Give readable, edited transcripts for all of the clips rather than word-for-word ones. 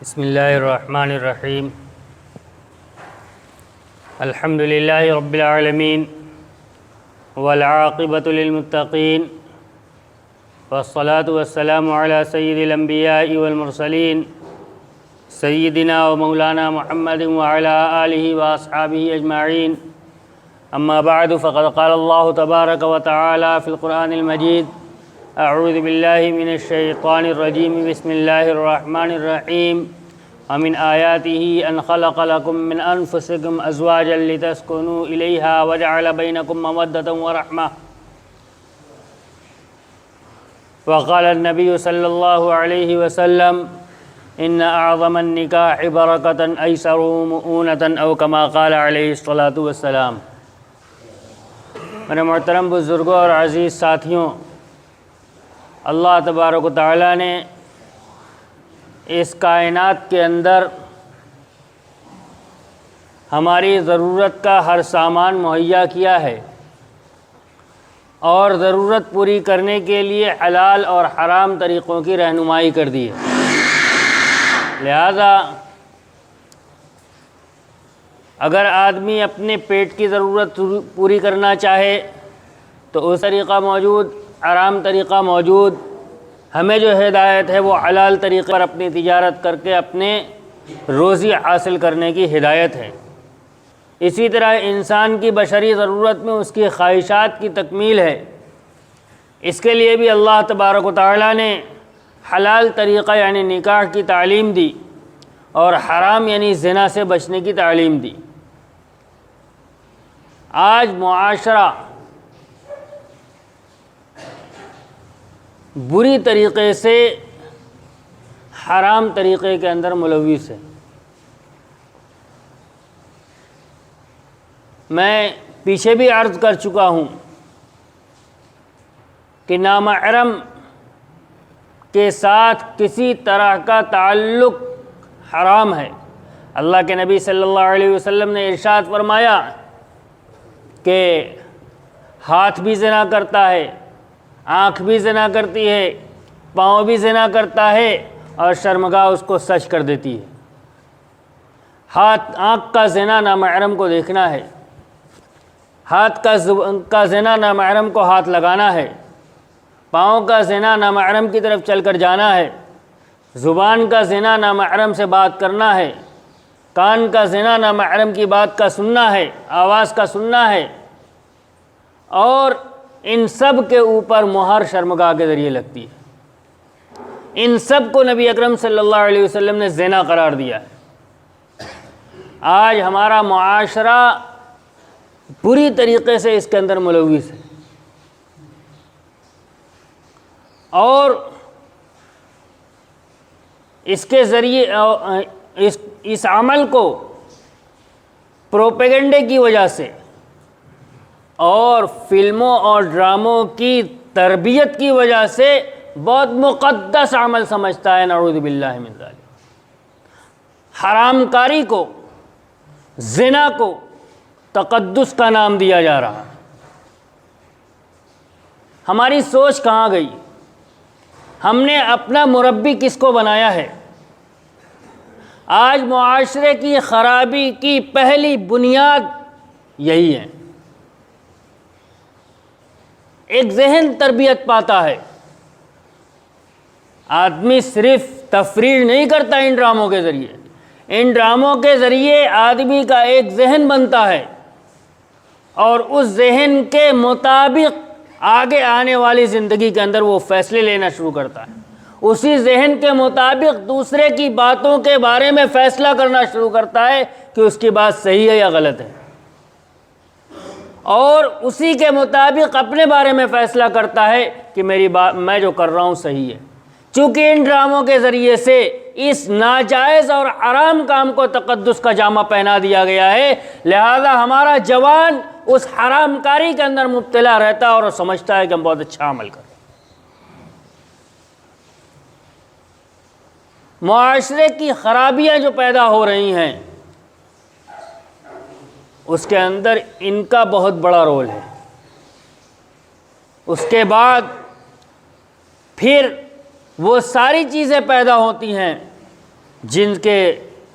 بسم اللہ الرحمن الرحیم الحمد للہ رب العالمین والعاقبۃ للمتقین والصلاة والسلام علی سید الانبیاء والمرسلین سیدنا و مولانا محمد وعلی آلہ واصحابہ اجمعین اما بعد فقد قال اللہ تبارک و تعالی فی القرآن المجید اعوذ باللہ من الشیطان الرجیم بسم اللہ الرحمن الرحیم ومن آیاته ان خلق لكم من انفسكم ازواجا لتسكنوا الیہا وجعل بینکم مودۃ ورحمہ وقال النبی صلی اللہ علیہ وسلم ان اعظم النکاح برکۃ ایسرہ مؤونۃ او کما قال علیہ الصلاۃ والسلام۔ میرے محترم بزرگوں اور عزیز ساتھیوں، اللہ تبارک و تعالیٰ نے اس کائنات کے اندر ہماری ضرورت کا ہر سامان مہیا کیا ہے اور ضرورت پوری کرنے کے لیے حلال اور حرام طریقوں کی رہنمائی کر دی ہے۔ لہذا اگر آدمی اپنے پیٹ کی ضرورت پوری کرنا چاہے تو اس طریقہ موجود، حرام طریقہ موجود۔ ہمیں جو ہدایت ہے وہ حلال طریقے پر اپنی تجارت کر کے اپنے روزی حاصل کرنے کی ہدایت ہے۔ اسی طرح انسان کی بشری ضرورت میں اس کی خواہشات کی تکمیل ہے۔ اس کے لیے بھی اللہ تبارک و تعالیٰ نے حلال طریقہ یعنی نکاح کی تعلیم دی اور حرام یعنی زنا سے بچنے کی تعلیم دی۔ آج معاشرہ بری طریقے سے حرام طریقے کے اندر ملوث ہے۔ میں پیچھے بھی عرض کر چکا ہوں کہ نامحرم کے ساتھ کسی طرح کا تعلق حرام ہے۔ اللہ کے نبی صلی اللہ علیہ وسلم نے ارشاد فرمایا کہ ہاتھ بھی زنا کرتا ہے، آنکھ بھی زنا کرتی ہے، پاؤں بھی زنا کرتا ہے اور شرمگاہ اس کو سچ کر دیتی ہے۔ آنکھ کا زنا نامحرم کو دیکھنا ہے، ہاتھ کا زنا نامحرم کو ہاتھ لگانا ہے، پاؤں کا زنا نامحرم کی طرف چل کر جانا ہے، زبان کا زنا نامحرم سے بات کرنا ہے، کان کا زنا نامحرم کی بات کا سننا ہے، آواز کا سننا ہے، اور ان سب کے اوپر مہر شرمگاہ کے ذریعے لگتی ہے۔ ان سب کو نبی اکرم صلی اللہ علیہ وسلم نے زنا قرار دیا ہے۔ آج ہمارا معاشرہ پوری طریقے سے اس کے اندر ملوث ہے اور اس کے ذریعے اس عمل کو پروپیگنڈے کی وجہ سے اور فلموں اور ڈراموں کی تربیت کی وجہ سے بہت مقدس عمل سمجھتا ہے، نعوذ باللہ من ذالک۔ حرام کاری کو، زنا کو تقدس کا نام دیا جا رہا ہے۔ ہماری سوچ کہاں گئی؟ ہم نے اپنا مربی کس کو بنایا ہے؟ آج معاشرے کی خرابی کی پہلی بنیاد یہی ہے۔ ایک ذہن تربیت پاتا ہے، آدمی صرف تفریح نہیں کرتا ان ڈراموں کے ذریعے، ان ڈراموں کے ذریعے آدمی کا ایک ذہن بنتا ہے اور اس ذہن کے مطابق آگے آنے والی زندگی کے اندر وہ فیصلے لینا شروع کرتا ہے، اسی ذہن کے مطابق دوسرے کی باتوں کے بارے میں فیصلہ کرنا شروع کرتا ہے کہ اس کی بات صحیح ہے یا غلط ہے، اور اسی کے مطابق اپنے بارے میں فیصلہ کرتا ہے کہ میری بات، میں جو کر رہا ہوں صحیح ہے۔ چونکہ ان ڈراموں کے ذریعے سے اس ناجائز اور حرام کام کو تقدس کا جامہ پہنا دیا گیا ہے، لہذا ہمارا جوان اس حرام کاری کے اندر مبتلا رہتا ہے اور سمجھتا ہے کہ ہم بہت اچھا عمل کر رہے ہیں۔ معاشرے کی خرابیاں جو پیدا ہو رہی ہیں اس کے اندر ان کا بہت بڑا رول ہے۔ اس کے بعد پھر وہ ساری چیزیں پیدا ہوتی ہیں جن کے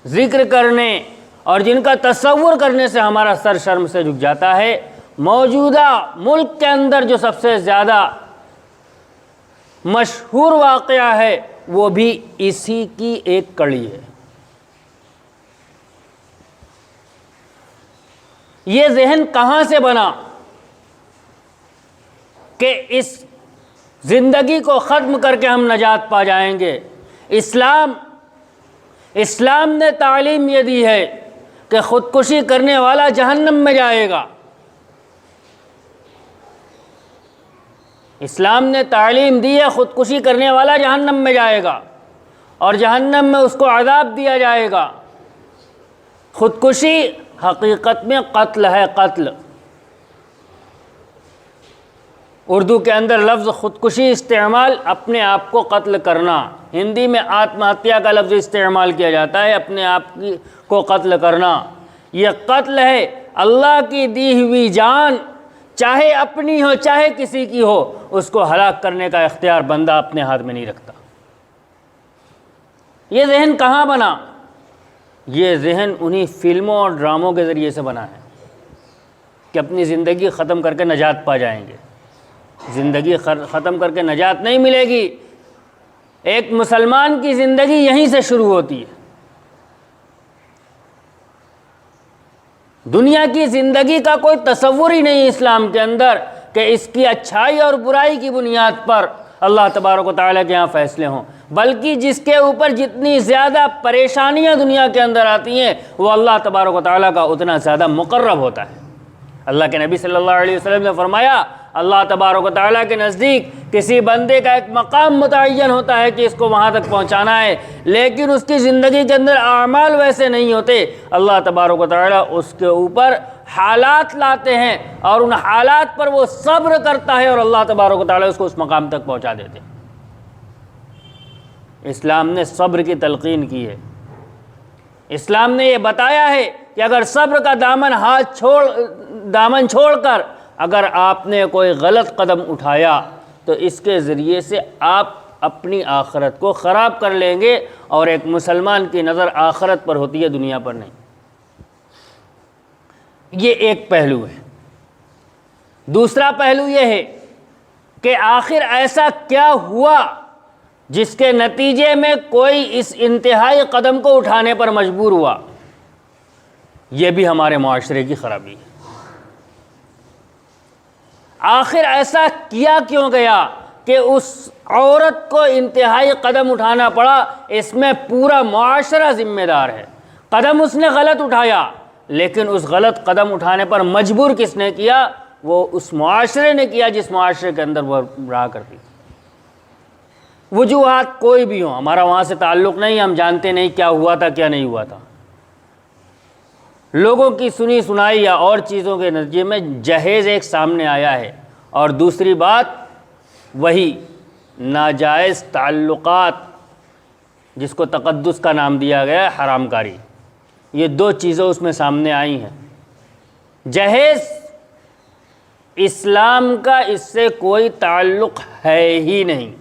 ذکر کرنے اور جن کا تصور کرنے سے ہمارا سر شرم سے جھک جاتا ہے، موجودہ ملک کے اندر جو سب سے زیادہ مشہور واقعہ ہے وہ بھی اسی کی ایک کڑی ہے۔ یہ ذہن کہاں سے بنا کہ اس زندگی کو ختم کر کے ہم نجات پا جائیں گے؟ اسلام نے تعلیم یہ دی ہے کہ خودکشی کرنے والا جہنم میں جائے گا۔ اسلام نے تعلیم دی ہے خودکشی کرنے والا جہنم میں جائے گا، اور جہنم میں اس کو عذاب دیا جائے گا۔ خودکشی حقیقت میں قتل ہے، قتل۔ اردو کے اندر لفظ خودکشی استعمال اپنے آپ کو قتل کرنا، ہندی میں آتم ہتیا کا لفظ استعمال کیا جاتا ہے، اپنے آپ کو قتل کرنا۔ یہ قتل ہے، اللہ کی دی ہوئی جان چاہے اپنی ہو چاہے کسی کی ہو، اس کو ہلاک کرنے کا اختیار بندہ اپنے ہاتھ میں نہیں رکھتا۔ یہ ذہن کہاں بنا؟ یہ ذہن انہی فلموں اور ڈراموں کے ذریعے سے بنا ہے کہ اپنی زندگی ختم کر کے نجات پا جائیں گے۔ زندگی ختم کر کے نجات نہیں ملے گی۔ ایک مسلمان کی زندگی یہیں سے شروع ہوتی ہے۔ دنیا کی زندگی کا کوئی تصور ہی نہیں اسلام کے اندر کہ اس کی اچھائی اور برائی کی بنیاد پر اللہ تبارک و تعالیٰ کے ہاں فیصلے ہوں، بلکہ جس کے اوپر جتنی زیادہ پریشانیاں دنیا کے اندر آتی ہیں وہ اللہ تبارک و تعالیٰ کا اتنا زیادہ مقرب ہوتا ہے۔ اللہ کے نبی صلی اللہ علیہ وسلم نے فرمایا، اللہ تبارک و تعالیٰ کے نزدیک کسی بندے کا ایک مقام متعین ہوتا ہے کہ اس کو وہاں تک پہنچانا ہے، لیکن اس کی زندگی کے اندر اعمال ویسے نہیں ہوتے۔ اللہ تبارک و تعالیٰ اس کے اوپر حالات لاتے ہیں اور ان حالات پر وہ صبر کرتا ہے، اور اللہ تبارک و تعالیٰ اس کو اس مقام تک پہنچا دیتے ہیں۔ اسلام نے صبر کی تلقین کی ہے۔ اسلام نے یہ بتایا ہے کہ اگر صبر کا دامن چھوڑ کر اگر آپ نے کوئی غلط قدم اٹھایا تو اس کے ذریعے سے آپ اپنی آخرت کو خراب کر لیں گے، اور ایک مسلمان کی نظر آخرت پر ہوتی ہے، دنیا پر نہیں۔ یہ ایک پہلو ہے۔ دوسرا پہلو یہ ہے کہ آخر ایسا کیا ہوا جس کے نتیجے میں کوئی اس انتہائی قدم کو اٹھانے پر مجبور ہوا؟ یہ بھی ہمارے معاشرے کی خرابی ہے۔ آخر ایسا کیا کیوں گیا کہ اس عورت کو انتہائی قدم اٹھانا پڑا؟ اس میں پورا معاشرہ ذمہ دار ہے۔ قدم اس نے غلط اٹھایا، لیکن اس غلط قدم اٹھانے پر مجبور کس نے کیا؟ وہ اس معاشرے نے کیا جس معاشرے کے اندر وہ رہا کرتی تھی۔ وجوہات کوئی بھی ہوں، ہمارا وہاں سے تعلق نہیں، ہم جانتے نہیں کیا ہوا تھا کیا نہیں ہوا تھا۔ لوگوں کی سنی سنائی یا اور چیزوں کے نتیجے میں جہیز ایک سامنے آیا ہے، اور دوسری بات وہی ناجائز تعلقات جس کو تقدس کا نام دیا گیا ہے، حرام کاری، یہ دو چیزیں اس میں سامنے آئی ہیں۔ جہیز اسلام کا اس سے کوئی تعلق ہے ہی نہیں۔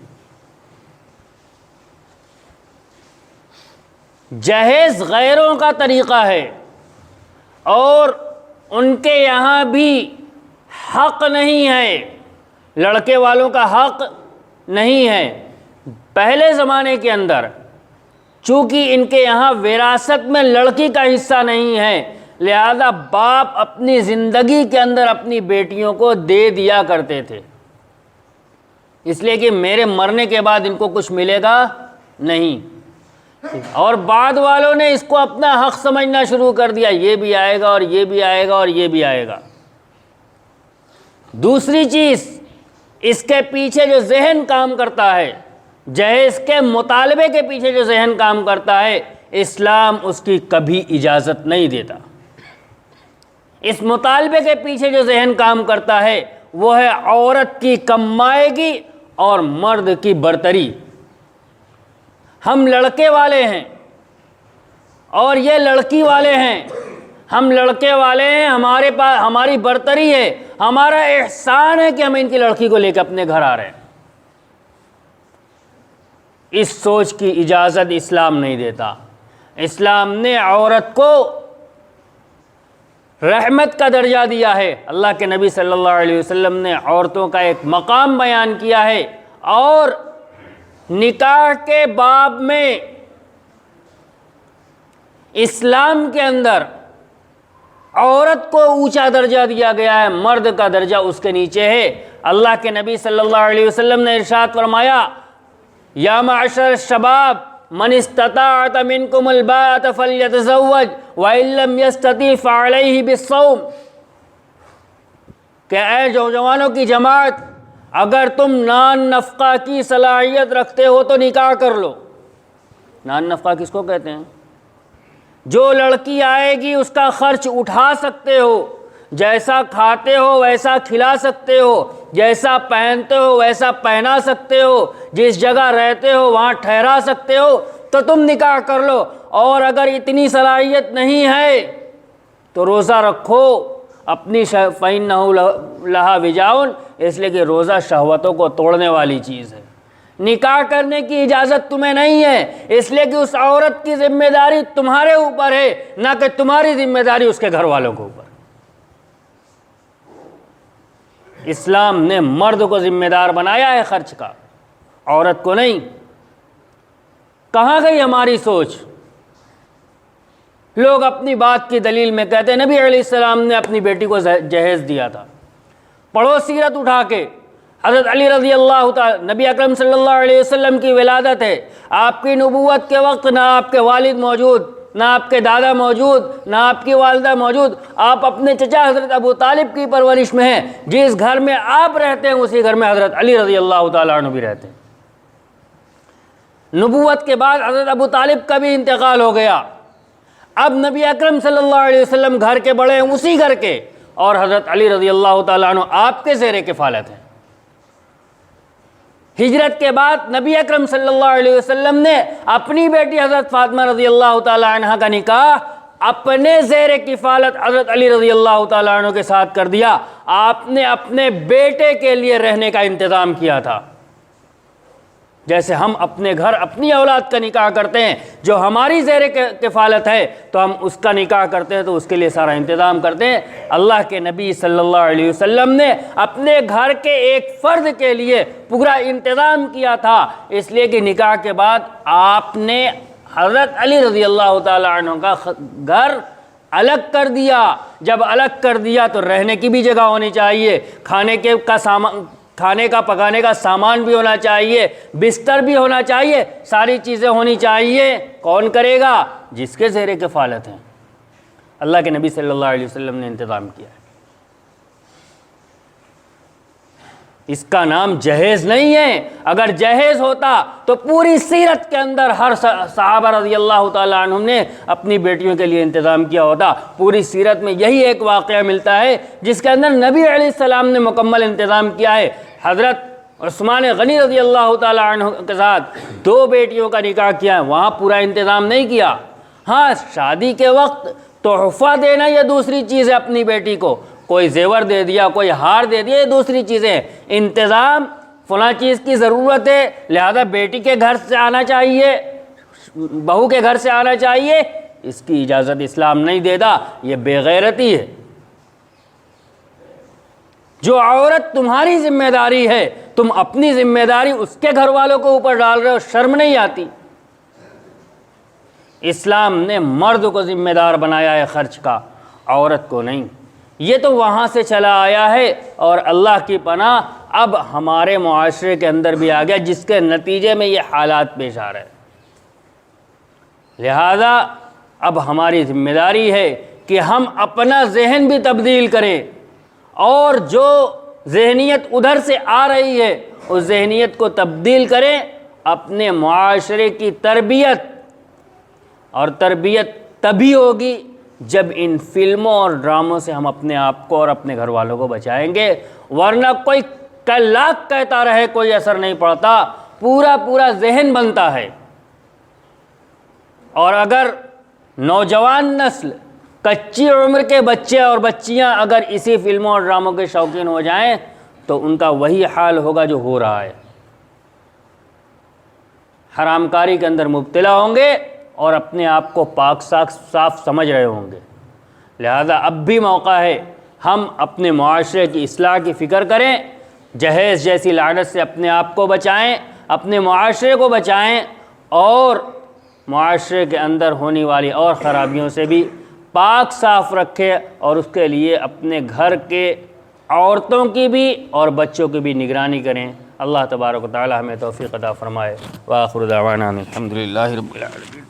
جہیز غیروں کا طریقہ ہے، اور ان کے یہاں بھی حق نہیں ہے، لڑکے والوں کا حق نہیں ہے۔ پہلے زمانے کے اندر چونکہ ان کے یہاں وراثت میں لڑکی کا حصہ نہیں ہے، لہذا باپ اپنی زندگی کے اندر اپنی بیٹیوں کو دے دیا کرتے تھے، اس لیے کہ میرے مرنے کے بعد ان کو کچھ ملے گا نہیں۔ اور بعد والوں نے اس کو اپنا حق سمجھنا شروع کر دیا، یہ بھی آئے گا اور یہ بھی آئے گا اور یہ بھی آئے گا۔ دوسری چیز، اس کے پیچھے جو ذہن کام کرتا ہے، جہیز کے مطالبے کے پیچھے جو ذہن کام کرتا ہے، اسلام اس کی کبھی اجازت نہیں دیتا۔ اس مطالبے کے پیچھے جو ذہن کام کرتا ہے وہ ہے عورت کی کم مائگی اور مرد کی برتری۔ ہم لڑکے والے ہیں اور یہ لڑکی والے ہیں، ہم لڑکے والے ہیں، ہمارے پاس ہماری برتری ہے، ہمارا احسان ہے کہ ہم ان کی لڑکی کو لے کے اپنے گھر آ رہے ہیں۔ اس سوچ کی اجازت اسلام نہیں دیتا۔ اسلام نے عورت کو رحمت کا درجہ دیا ہے۔ اللہ کے نبی صلی اللہ علیہ وسلم نے عورتوں کا ایک مقام بیان کیا ہے، اور نکاح کے باب میں اسلام کے اندر عورت کو اونچا درجہ دیا گیا ہے، مرد کا درجہ اس کے نیچے ہے۔ اللہ کے نبی صلی اللہ علیہ وسلم نے ارشاد فرمایا، یا معشر الشباب من استطاع منکم الباءۃ فلیتزوج وان لم یستطع فعلیہ بالصوم، کہ اے نوجوانوں کی جماعت، اگر تم نان نفقہ کی صلاحیت رکھتے ہو تو نکاح کر لو۔ نان نفقہ کس کو کہتے ہیں؟ جو لڑکی آئے گی اس کا خرچ اٹھا سکتے ہو، جیسا کھاتے ہو ویسا کھلا سکتے ہو، جیسا پہنتے ہو ویسا پہنا سکتے ہو، جس جگہ رہتے ہو وہاں ٹھہرا سکتے ہو، تو تم نکاح کر لو۔ اور اگر اتنی صلاحیت نہیں ہے تو روزہ رکھو اپنی فَإِنَّهُ لَهَا وِجَاءٌ، اس لیے کہ روزہ شہوتوں کو توڑنے والی چیز ہے۔ نکاح کرنے کی اجازت تمہیں نہیں ہے، اس لیے کہ اس عورت کی ذمہ داری تمہارے اوپر ہے، نہ کہ تمہاری ذمہ داری اس کے گھر والوں کے اوپر۔ اسلام نے مرد کو ذمہ دار بنایا ہے خرچ کا، عورت کو نہیں۔ کہاں گئی ہماری سوچ؟ لوگ اپنی بات کی دلیل میں کہتے ہیں نبی علیہ السلام نے اپنی بیٹی کو جہیز دیا تھا۔ پڑھو سیرت اٹھا کے، حضرت علی رضی اللہ تعالی، نبی اکرم صلی اللہ علیہ وسلم کی ولادت ہے، آپ کی نبوت کے وقت نہ آپ کے والد موجود، نہ آپ کے دادا موجود، نہ آپ کی والدہ موجود، آپ اپنے چچا حضرت ابو طالب کی پرورش میں ہیں۔ جس گھر میں آپ رہتے ہیں اسی گھر میں حضرت علی رضی اللہ تعالیٰ عنہ بھی رہتے ہیں۔ نبوت کے بعد حضرت ابو طالب کا بھی انتقال ہو گیا، اب نبی اکرم صلی اللہ علیہ وسلم گھر کے بڑے ہیں اسی گھر کے، اور حضرت علی رضی اللہ تعالیٰ عنہ آپ کے زیر کفالت ہیں۔ ہجرت کے بعد نبی اکرم صلی اللہ علیہ وسلم نے اپنی بیٹی حضرت فاطمہ رضی اللہ تعالیٰ عنہ کا نکاح اپنے زیر کفالت حضرت علی رضی اللہ تعالیٰ عنہ کے ساتھ کر دیا۔ آپ نے اپنے بیٹے کے لیے رہنے کا انتظام کیا تھا، جیسے ہم اپنے گھر اپنی اولاد کا نکاح کرتے ہیں، جو ہماری زیر کفالت ہے تو ہم اس کا نکاح کرتے ہیں، تو اس کے لیے سارا انتظام کرتے ہیں۔ اللہ کے نبی صلی اللہ علیہ وسلم نے اپنے گھر کے ایک فرد کے لیے پورا انتظام کیا تھا، اس لیے کہ نکاح کے بعد آپ نے حضرت علی رضی اللہ تعالیٰ عنہ کا گھر الگ کر دیا۔ جب الگ کر دیا تو رہنے کی بھی جگہ ہونی چاہیے، کھانے کا پکانے کا سامان بھی ہونا چاہیے، بستر بھی ہونا چاہیے، ساری چیزیں ہونی چاہیے۔ کون کرے گا؟ جس کے زیر کفالت ہیں۔ اللہ کے نبی صلی اللہ علیہ وسلم نے انتظام کیا ہے۔ اس کا نام جہیز نہیں ہے۔ اگر جہیز ہوتا تو پوری سیرت کے اندر ہر صحابہ رضی اللہ تعالیٰ عنہم نے اپنی بیٹیوں کے لیے انتظام کیا ہوتا۔ پوری سیرت میں یہی ایک واقعہ ملتا ہے جس کے اندر نبی علیہ السلام نے مکمل انتظام کیا ہے۔ حضرت عثمان غنی رضی اللہ تعالیٰ عنہ کے ساتھ 2 بیٹیوں کا نکاح کیا ہے، وہاں پورا انتظام نہیں کیا۔ ہاں، شادی کے وقت تحفہ دینا یہ دوسری چیز ہے، اپنی بیٹی کو کوئی زیور دے دیا، کوئی ہار دے دیا، یہ دوسری چیزیں۔ انتظام فلاں چیز کی ضرورت ہے، لہذا بیٹی کے گھر سے آنا چاہیے، بہو کے گھر سے آنا چاہیے، اس کی اجازت اسلام نہیں دیتا، یہ بے غیرتی ہے۔ جو عورت تمہاری ذمہ داری ہے، تم اپنی ذمہ داری اس کے گھر والوں کو اوپر ڈال رہے ہو، شرم نہیں آتی؟ اسلام نے مرد کو ذمہ دار بنایا ہے خرچ کا، عورت کو نہیں۔ یہ تو وہاں سے چلا آیا ہے، اور اللہ کی پناہ اب ہمارے معاشرے کے اندر بھی آ گیا، جس کے نتیجے میں یہ حالات پیش آ رہے ہیں۔ لہذا اب ہماری ذمہ داری ہے کہ ہم اپنا ذہن بھی تبدیل کریں، اور جو ذہنیت ادھر سے آ رہی ہے اس ذہنیت کو تبدیل کریں، اپنے معاشرے کی تربیت، اور تربیت تبھی ہوگی جب ان فلموں اور ڈراموں سے ہم اپنے آپ کو اور اپنے گھر والوں کو بچائیں گے، ورنہ کوئی لاکھ کہتا رہے کوئی اثر نہیں پڑتا، پورا ذہن بنتا ہے۔ اور اگر نوجوان نسل، کچی عمر کے بچے اور بچیاں اگر اسی فلموں اور ڈراموں کے شوقین ہو جائیں تو ان کا وہی حال ہوگا جو ہو رہا ہے، حرام کاری کے اندر مبتلا ہوں گے، اور اپنے آپ کو پاک صاف سمجھ رہے ہوں گے۔ لہذا اب بھی موقع ہے ہم اپنے معاشرے کی اصلاح کی فکر کریں، جہیز جیسی لعنت سے اپنے آپ کو بچائیں، اپنے معاشرے کو بچائیں، اور معاشرے کے اندر ہونے والی اور خرابیوں سے بھی پاک صاف رکھیں، اور اس کے لیے اپنے گھر کے عورتوں کی بھی اور بچوں کی بھی نگرانی کریں۔ اللہ تبارک و تعالی ہمیں توفیق عطا فرمائے۔ وآخر دعوانا الحمدللہ رب العالمین۔